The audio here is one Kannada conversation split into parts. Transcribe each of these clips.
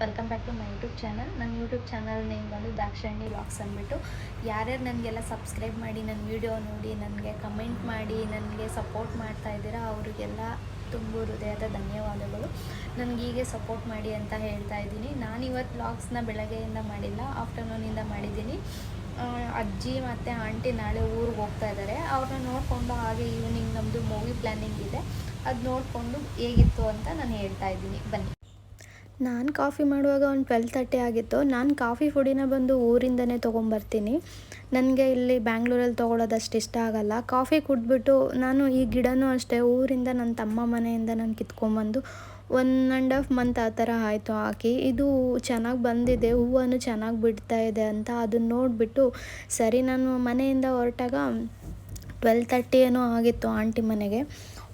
Welcome back to my YouTube channel. ನನ್ನ ಯೂಟ್ಯೂಬ್ ಚಾನಲ್ ನೇಮ್ ಬಂದು ದಾಕ್ಷಾಯಿಣಿ ವ್ಲಾಗ್ಸ್ ಅಂದ್ಬಿಟ್ಟು ಯಾರ್ಯಾರು ನನಗೆಲ್ಲ ಸಬ್ಸ್ಕ್ರೈಬ್ ಮಾಡಿ ನನ್ನ ವೀಡಿಯೋ ನೋಡಿ ನನಗೆ ಕಮೆಂಟ್ ಮಾಡಿ ನನಗೆ ಸಪೋರ್ಟ್ ಮಾಡ್ತಾ ಇದ್ದೀರಾ ಅವರಿಗೆಲ್ಲ ತುಂಬ ಹೃದಯದ ಧನ್ಯವಾದಗಳು. ನನಗೆ ಹೀಗೆ ಸಪೋರ್ಟ್ ಮಾಡಿ ಅಂತ ಹೇಳ್ತಾ ಇದ್ದೀನಿ. ನಾನಿವತ್ತು ವ್ಲಾಗ್ಸ್ನ ಬೆಳಗ್ಗೆಯಿಂದ ಮಾಡಿಲ್ಲ, ಆಫ್ಟರ್ನೂನಿಂದ ಮಾಡಿದ್ದೀನಿ. ಅಜ್ಜಿ ಮತ್ತು ಆಂಟಿ ನಾಳೆ ಊರಿಗೆ ಹೋಗ್ತಾ ಇದ್ದಾರೆ. ಅವ್ರನ್ನ ನೋಡಿಕೊಂಡು ಹಾಗೆ ಈವ್ನಿಂಗ್ ನಮ್ಮದು ಮೂವಿ ಪ್ಲ್ಯಾನಿಂಗ್ ಇದೆ, ಅದು ನೋಡಿಕೊಂಡು ಹೇಗಿತ್ತು ಅಂತ ನಾನು ಹೇಳ್ತಾ ಇದ್ದೀನಿ. ಬನ್ನಿ. ನಾನು ಕಾಫಿ ಮಾಡುವಾಗ ಒಂದು 12:30 ಆಗಿತ್ತು. ನಾನು ಕಾಫಿ ಪುಡಿನ ಬಂದು ಊರಿಂದನೇ ತೊಗೊಂಬರ್ತೀನಿ. ನನಗೆ ಇಲ್ಲಿ ಬ್ಯಾಂಗ್ಳೂರಲ್ಲಿ ತೊಗೊಳೋದಷ್ಟು ಇಷ್ಟ ಆಗೋಲ್ಲ. ಕಾಫಿ ಕುಡಿದ್ಬಿಟ್ಟು ನಾನು ಈ ಗಿಡನೂ ಅಷ್ಟೇ ಊರಿಂದ ನನ್ನ ತಮ್ಮ ಮನೆಯಿಂದ ನಾನು ಕಿತ್ಕೊಂಬಂದು 1.5 ಮಂತ್ ಆ ಥರ ಆಯಿತು ಹಾಕಿ. ಇದು ಚೆನ್ನಾಗಿ ಬಂದಿದೆ, ಹೂವನ್ನು ಚೆನ್ನಾಗಿ ಬಿಡ್ತಾ ಇದೆ ಅಂತ ಅದನ್ನು ನೋಡಿಬಿಟ್ಟು ಸರಿ ನಾನು ಮನೆಯಿಂದ ಹೊರಟಾಗ 12:30 ಏನೋ ಆಗಿತ್ತು. ಆಂಟಿ ಮನೆಗೆ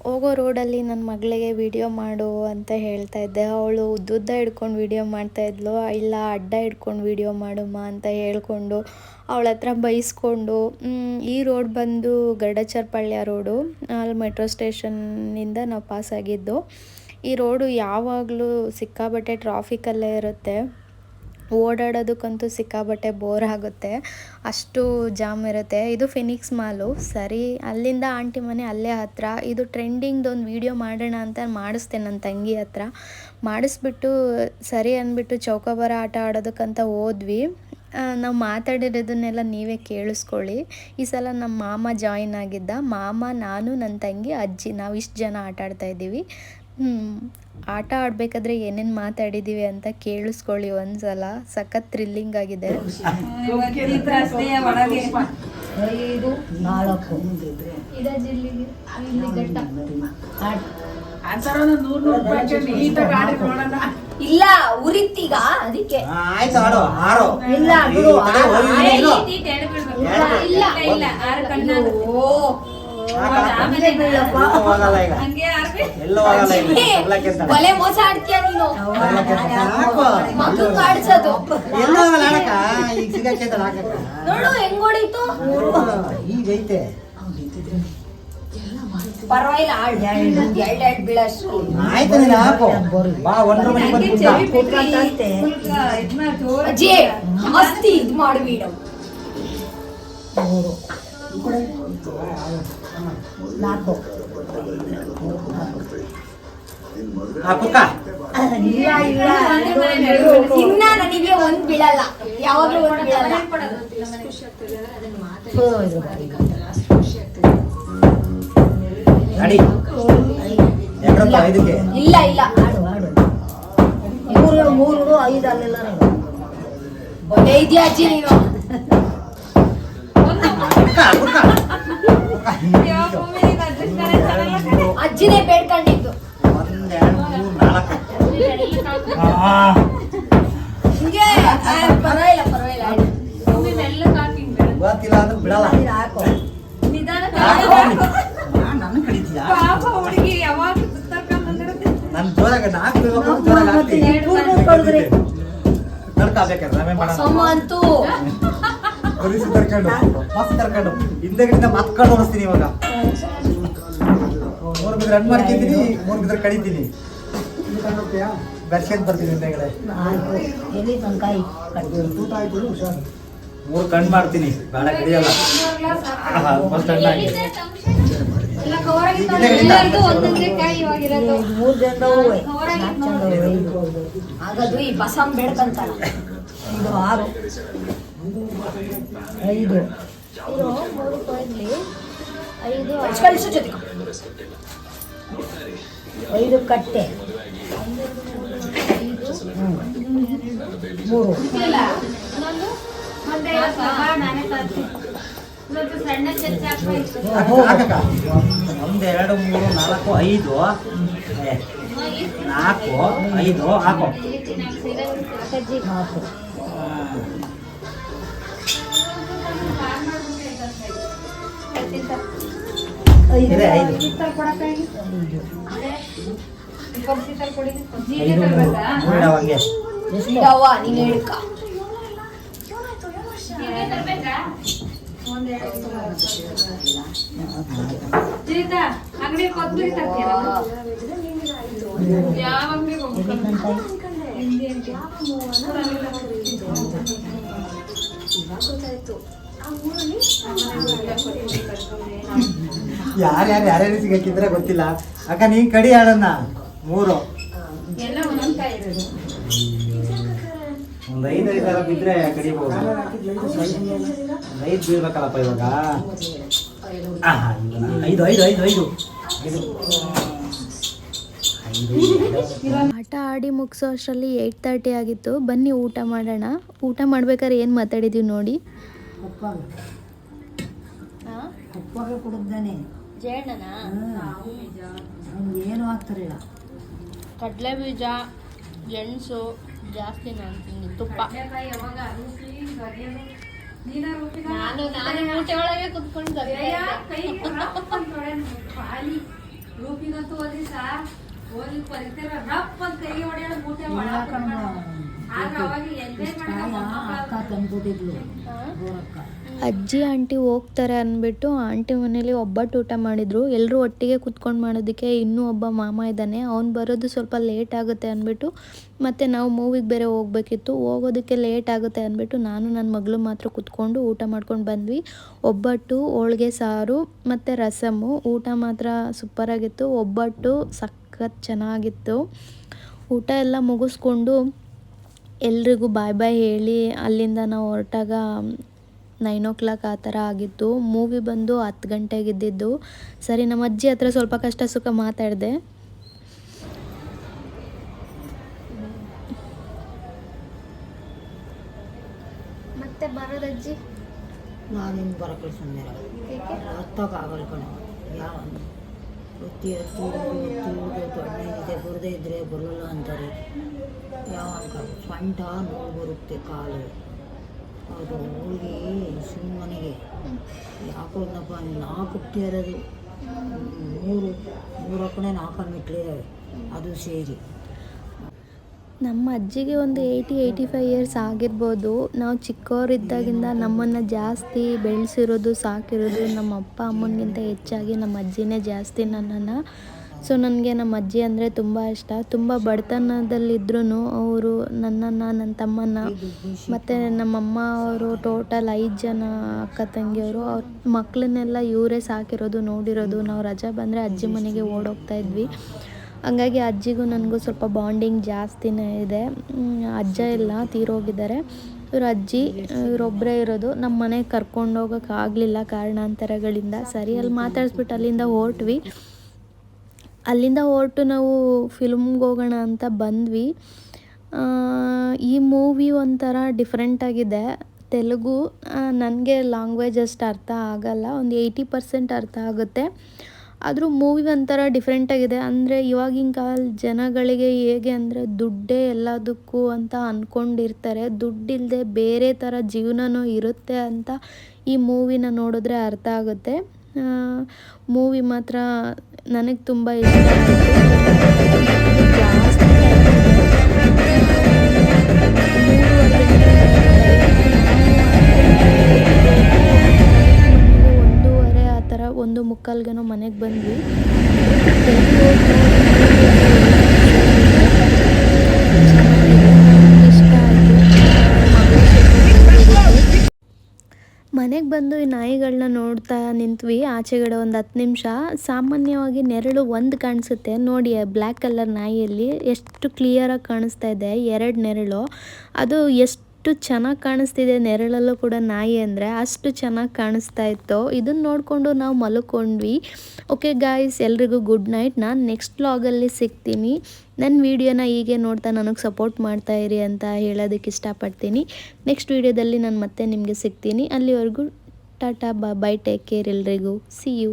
ಹೋಗೋ ರೋಡಲ್ಲಿ ನನ್ನ ಮಗಳಿಗೆ ವೀಡಿಯೋ ಮಾಡು ಅಂತ ಹೇಳ್ತಾ ಇದ್ದೆ. ಅವಳು ಉದ್ದುದ್ದ ಹಿಡ್ಕೊಂಡು ವೀಡಿಯೋ ಮಾಡ್ತಾಯಿದ್ಲು. ಇಲ್ಲ ಅಡ್ಡ ಹಿಡ್ಕೊಂಡು ವೀಡಿಯೋ ಮಾಡುಮ್ಮ ಅಂತ ಹೇಳ್ಕೊಂಡು ಅವಳ ಹತ್ರ ಬೈಸ್ಕೊಂಡು ಈ ರೋಡ್ ಬಂದು ಗರುಡಚರ್ಪಳ್ಯ ರೋಡು. ಅಲ್ಲಿ ಮೆಟ್ರೋ ಸ್ಟೇಷನ್ನಿಂದ ನಾವು ಪಾಸಾಗಿದ್ದು. ಈ ರೋಡು ಯಾವಾಗಲೂ ಸಿಕ್ಕಾಬಟ್ಟೆ ಟ್ರಾಫಿಕಲ್ಲೇ ಇರುತ್ತೆ, ಓಡಾಡೋದಕ್ಕಂತೂ ಸಿಕ್ಕಾಬಟ್ಟೆ ಬೋರ್ ಆಗುತ್ತೆ, ಅಷ್ಟು ಜಾಮ್ ಇರುತ್ತೆ. ಇದು ಫಿನಿಕ್ಸ್ ಮಾಲು. ಸರಿ ಅಲ್ಲಿಂದ ಆಂಟಿ ಮನೆ ಅಲ್ಲೇ ಹತ್ತಿರ. ಇದು ಟ್ರೆಂಡಿಂಗ್ದು ಒಂದು ವೀಡಿಯೋ ಮಾಡೋಣ ಅಂತ ಮಾಡಿಸ್ದೆ ನನ್ನ ತಂಗಿ ಹತ್ರ. ಮಾಡಿಸ್ಬಿಟ್ಟು ಸರಿ ಅಂದ್ಬಿಟ್ಟು ಚೌಕಾಬಾರ ಆಟ ಆಡೋದಕ್ಕಂತ ಹೋದ್ವಿ. ನಾವು ಮಾತಾಡಿರೋದನ್ನೆಲ್ಲ ನೀವೇ ಕೇಳಿಸ್ಕೊಳ್ಳಿ. ಈ ಸಲ ನಮ್ಮ ಮಾಮ ಜಾಯಿನ್ ಆಗಿದ್ದ. ಮಾಮ, ನಾನು, ನನ್ನ ತಂಗಿ, ಅಜ್ಜಿ, ನಾವು ಇಷ್ಟು ಜನ ಆಟ ಆಡ್ತಾಯಿದ್ದೀವಿ. ಆಟ ಆಡಬೇಕಾದ್ರೆ ಏನೇನು ಮಾತಾಡಿದ್ದೀವಿ ಅಂತ ಕೇಳಿಸ್ಕೊಳ್ಳಿ ಒಂದ್ಸಲ. ಸಖತ್ ಥ್ರಿಲ್ಲಿಂಗ್ ಆಗಿದೆ. ಇಲ್ಲ ಉರಿತೀಗ ಅದಕ್ಕೆ ಇಲ್ಲ ಕೊಲೆ ಮೋಸ ಆಡ್ತೀಯ ನೀನು. ಮಕ್ಕಳು ಕಾಡ್ಸೋದು ನೋಡು ಹೆಂಗ್ ಹೊಡೀತು. ಪರವಾಗಿಲ್ಲ, ಎರಡೆರಡು ಬೀಳಷ್ಟು ಅಜ್ಜಿ ಮಸ್ತಿ ಇದು ಮಾಡ್ಬಿಡ. ಇನ್ನ ನನಗೆ ಒಂದ್ ಬೀಳಲ್ಲ, ಯಾವಾಗ್ಲೂ ಒಂದ್ ಬೀಳಲ್ಲ. ಇಲ್ಲ ಇಲ್ಲ 3 5 ಅಲ್ಲೆಲ್ಲ ಬೊಡೆ ಇದೆಯಾ ಅಜ್ಜಿ ನೀನು? ಅಜ್ಜಿನೇ ಬೇಡ್ಕೊಂಡಿದ್ದು. ಪರವಾಗಿಲ್ಲ ಪರವಾಗಿಲ್ಲ, ಹಿಂದೆಗಡೆಯಿಂದ ಮತ್ಕೊಂಡು ಓಡಿಸ್ತೀನಿ. ಇವಾಗ 3 ಬಿದ್ರೆ ರನ್ ಮಾಡ್ತಿದ್ದೀನಿ, 3 ಬಿದ್ರೆ ಕಡಿತೀನಿ, ಬೆರ್ಸ್ಕೊಂಡ್ ಬರ್ತೀನಿ ಹಿಂದೆಗಡೆ. 3 ಕಣ್ ಮಾಡ್ತೀನಿ, ಬೇಡ ಕಡಿಯಲ್ಲ. ಆಗದು ಈ ಬಸಂ ಬೇಡ್ಕಂತಾನ. ಇದು 6 5 5 ಕಟ್ಟೆ 3 ಸಣ್ಣ ಚರ್ಚೆ 1 2 3 4 5 ಹಾಕೋ. ನೀನ್ ಹೇಳ್ಕ ಅಂಗಡಿ ಕೊತ್ತಂಬರಿ ತರ್ತೀರ? ಯಾವ ಅಂಗಡಿ ಯಾರ್ಯಾರು ಸಿಗಕ್ಕಿದ್ರೆ ಗೊತ್ತಿಲ್ಲ. ಅಕ್ಕ ನೀನ್ ಕಡಿ ಆಡನ್ನ 3 ಒಂದು 5 ಬಿದ್ರೆ ಕಡಿಬಹುದು. 5 ಬೀಳ್ಬೇಕಲ್ಲಪ್ಪ ಇವಾಗ. 5 ಆಟ ಆಡಿ ಮುಗಿಸೋ ಅಷ್ಟರಲ್ಲಿ 8:30 ಆಗಿತ್ತು. ಬನ್ನಿ ಊಟ ಮಾಡೋಣ. ಊಟ ಮಾಡ್ಬೇಕಾದ್ರೆ ಏನು ಮಾತಾಡಿದ್ದೀವಿ ನೋಡಿ. ಕುಡಿದಾನೆ ಏನು ಆಗ್ತಾರಿಲ್ಲ. ಕಡಲೆ ಬೀಜ, ಗೆಣಸು ಜಾಸ್ತಿ ನಾನು ತುಪ್ಪ. ನಾನು ಊಟ ಒಳಗೆ ಕುತ್ಕೊಂಡು ಅಕ್ಕ ತಂದ್ಕೊಟ್ಟಿದ್ಲು ಅಜ್ಜಿ ಆಂಟಿ ಹೋಗ್ತಾರೆ ಅಂದ್ಬಿಟ್ಟು ಆಂಟಿ ಮನೇಲಿ ಒಬ್ಬಟ್ಟು ಊಟ ಮಾಡಿದ್ರು. ಎಲ್ಲರೂ ಒಟ್ಟಿಗೆ ಕುತ್ಕೊಂಡು ಮಾಡೋದಕ್ಕೆ ಇನ್ನೂ ಒಬ್ಬ ಮಾಮ ಇದ್ದಾನೆ, ಅವ್ನು ಬರೋದು ಸ್ವಲ್ಪ ಲೇಟ್ ಆಗುತ್ತೆ ಅಂದ್ಬಿಟ್ಟು, ಮತ್ತು ನಾವು ಮೂವಿಗೆ ಬೇರೆ ಹೋಗ್ಬೇಕಿತ್ತು, ಹೋಗೋದಕ್ಕೆ ಲೇಟ್ ಆಗುತ್ತೆ ಅಂದ್ಬಿಟ್ಟು ನಾನು ನನ್ನ ಮಗಳು ಮಾತ್ರ ಕುತ್ಕೊಂಡು ಊಟ ಮಾಡ್ಕೊಂಡು ಬಂದ್ವಿ. ಒಬ್ಬಟ್ಟು, ಹೋಳಿಗೆ ಸಾರು ಮತ್ತು ರಸಮ್ಮು. ಊಟ ಮಾತ್ರ ಸೂಪರಾಗಿತ್ತು. ಒಬ್ಬಟ್ಟು ಸಖತ್ ಚೆನ್ನಾಗಿತ್ತು. ಊಟ ಎಲ್ಲ ಮುಗಿಸ್ಕೊಂಡು ಎಲ್ರಿಗೂ ಬಾಯ್ ಬಾಯ್ ಹೇಳಿ ಅಲ್ಲಿಂದ ನಾವು ಹೊರಟಾಗ 9 o'clock ಆ ಥರ ಆಗಿತ್ತು. ಮೂವಿ ಬಂದು 10 ಗಂಟೆಗೆ ಇದ್ದಿದ್ದು. ಸರಿ, ನಮ್ಮ ಅಜ್ಜಿ ಹತ್ರ ಸ್ವಲ್ಪ ಕಷ್ಟ ಸುಖ ಮಾತಾಡಿದೆ. ಮತ್ತೆ ಬರೋದಜ್ಜಿ ನಾನಿನ್ನು ಬರೋಕ್ಕೆ ಸುಮ್ಮನೆ ಹತ್ತೋಕ್ಕಾಗಲ್ಲ ಕಣೆ. ಯಾವ ಒತ್ತಿ ದೊಣ್ಣೆ ಇದೆ, ಬರದೇ ಇದ್ದರೆ ಬರಲ್ಲ ಅಂತಾರೆ. ಯಾವ ಸೊಂಟ ನೋವು ಬರುತ್ತೆ, ಕಾಲು ಅದು ಹೋಗಿ ಸುಮ್ಮನೆಗೆ ಯಾಕೋದಪ್ಪ 4 ಇರೋದು 3 ಕಡೆ 4 ಮೆಟ್ಲಿದ್ದಾವೆ, ಅದು ಸೇರಿ. ನಮ್ಮ ಅಜ್ಜಿಗೆ ಒಂದು 80-85 ಇಯರ್ಸ್ ಆಗಿರ್ಬೋದು. ನಾವು ಚಿಕ್ಕವರಿದ್ದಾಗಿಂದ ನಮ್ಮನ್ನು ಜಾಸ್ತಿ ಬೆಳೆಸಿರೋದು, ಸಾಕಿರೋದು ನಮ್ಮ ಅಪ್ಪ ಅಮ್ಮನಿಗಿಂತ ಹೆಚ್ಚಾಗಿ ನಮ್ಮ ಅಜ್ಜಿನೇ ಜಾಸ್ತಿ ನನ್ನನ್ನು. ಸೊ ನನಗೆ ನಮ್ಮ ಅಜ್ಜಿ ಅಂದರೆ ತುಂಬ ಇಷ್ಟ. ತುಂಬ ಬಡತನದಲ್ಲಿದ್ರೂ ಅವರು ನನ್ನನ್ನು, ನನ್ನ ತಮ್ಮನ ಮತ್ತು ನಮ್ಮಮ್ಮ ಅವರು ಟೋಟಲ್ 5 ಜನ ಅಕ್ಕ ತಂಗಿಯವರು. ಅವ್ರ ಮಕ್ಕಳನ್ನೆಲ್ಲ ಇವರೇ ಸಾಕಿರೋದು, ನೋಡಿರೋದು. ನಾವು ರಜೆ ಬಂದರೆ ಅಜ್ಜಿ ಮನೆಗೆ ಓಡೋಗ್ತಾ ಇದ್ವಿ. ಹಂಗಾಗಿ ಅಜ್ಜಿಗೂ ನನಗೂ ಸ್ವಲ್ಪ ಬಾಂಡಿಂಗ್ ಜಾಸ್ತಿನೇ ಇದೆ. ಅಜ್ಜ ಎಲ್ಲ ತೀರೋಗಿದ್ದಾರೆ. ಇವ್ರ ಅಜ್ಜಿ ಇವರೊಬ್ಬರೇ ಇರೋದು. ನಮ್ಮ ಮನೆಗೆ ಕರ್ಕೊಂಡು ಹೋಗೋಕೆ ಆಗಲಿಲ್ಲ ಕಾರಣಾಂತರಗಳಿಂದ. ಸರಿ, ಅಲ್ಲಿ ಮಾತಾಡಿಸ್ಬಿಟ್ಟು ಅಲ್ಲಿಂದ ಹೊರಟು ನಾವು ಫಿಲ್ಮ್ಗೆ ಹೋಗೋಣ ಅಂತ ಬಂದ್ವಿ. ಈ ಮೂವಿ ಒಂಥರ ಡಿಫ್ರೆಂಟಾಗಿದೆ. ತೆಲುಗು. ನನಗೆ ಲ್ಯಾಂಗ್ವೇಜ್ ಅಷ್ಟು ಅರ್ಥ ಆಗಲ್ಲ, ಒಂದು 80% ಅರ್ಥ ಆಗುತ್ತೆ. ಆದರೂ ಮೂವಿ ಒಂಥರ ಡಿಫ್ರೆಂಟಾಗಿದೆ. ಅಂದರೆ ಇವಾಗಿನ ಕಾಲ ಜನಗಳಿಗೆ ಹೇಗೆ ಅಂದರೆ ದುಡ್ಡೇ ಎಲ್ಲದಕ್ಕೂ ಅಂತ ಅಂದ್ಕೊಂಡಿರ್ತಾರೆ. ದುಡ್ಡಿಲ್ಲದೆ ಬೇರೆ ಥರ ಜೀವನನೂ ಇರುತ್ತೆ ಅಂತ ಈ ಮೂವಿನ ನೋಡಿದ್ರೆ ಅರ್ಥ ಆಗುತ್ತೆ. ಮೂವಿ ಮಾತ್ರ ನನಗೆ ತುಂಬ ಇಷ್ಟ ಆಯಿತು. ಜಾಸ್ತಿ ಒಂದೂವರೆ ಆ ಥರ 1:45 ಮನೆಗೆ ಬಂದ್ವಿ. ಇಷ್ಟ ಆಯಿತು. ಮನೆಗೆ ಬಂದು ಈ ನಾಯಿಗಳನ್ನ ನೋಡ್ತಾ ನಿಂತ್ವಿ. ಆಚೆಗಡೆ ಒಂದು 10 ನಿಮಿಷ. ಸಾಮಾನ್ಯವಾಗಿ ನೆರಳು ಒಂದು ಕಾಣಿಸುತ್ತೆ ನೋಡಿ, ಬ್ಲ್ಯಾಕ್ ಕಲರ್ ನಾಯಿಯಲ್ಲಿ ಎಷ್ಟು ಕ್ಲಿಯರಾಗಿ ಕಾಣಿಸ್ತಾ ಇದೆ 2 ನೆರಳು. ಅದು ಎಷ್ಟು ಚೆನ್ನಾಗಿ ಕಾಣಿಸ್ತಿದೆ ನೆರಳಲ್ಲೂ ಕೂಡ ನಾಯಿ ಅಂದರೆ, ಅಷ್ಟು ಚೆನ್ನಾಗಿ ಕಾಣಿಸ್ತಾ ಇತ್ತು. ಇದನ್ನು ನೋಡಿಕೊಂಡು ನಾವು ಮಲ್ಕೊಂಡ್ವಿ. ಓಕೆ ಗಾಯ್ಸ್, ಎಲ್ರಿಗೂ ಗುಡ್ ನೈಟ್. ನಾನು ನೆಕ್ಸ್ಟ್ ವ್ಲಾಗಲ್ಲಿ ಸಿಗ್ತೀನಿ. ನನ್ನ ವೀಡಿಯೋನ ಹೀಗೆ ನೋಡ್ತಾ ನನಗೆ ಸಪೋರ್ಟ್ ಮಾಡ್ತಾಯಿರಿ ಅಂತ ಹೇಳೋದಕ್ಕೆ ಇಷ್ಟಪಡ್ತೀನಿ. ನೆಕ್ಸ್ಟ್ ವೀಡಿಯೋದಲ್ಲಿ ನಾನು ಮತ್ತೆ ನಿಮಗೆ ಸಿಗ್ತೀನಿ. ಅಲ್ಲಿವರೆಗೂ ಟಾಟಾ, ಬೈ, ಟೇಕ್ ಕೇರ್ ಎಲ್ರಿಗೂ. See you.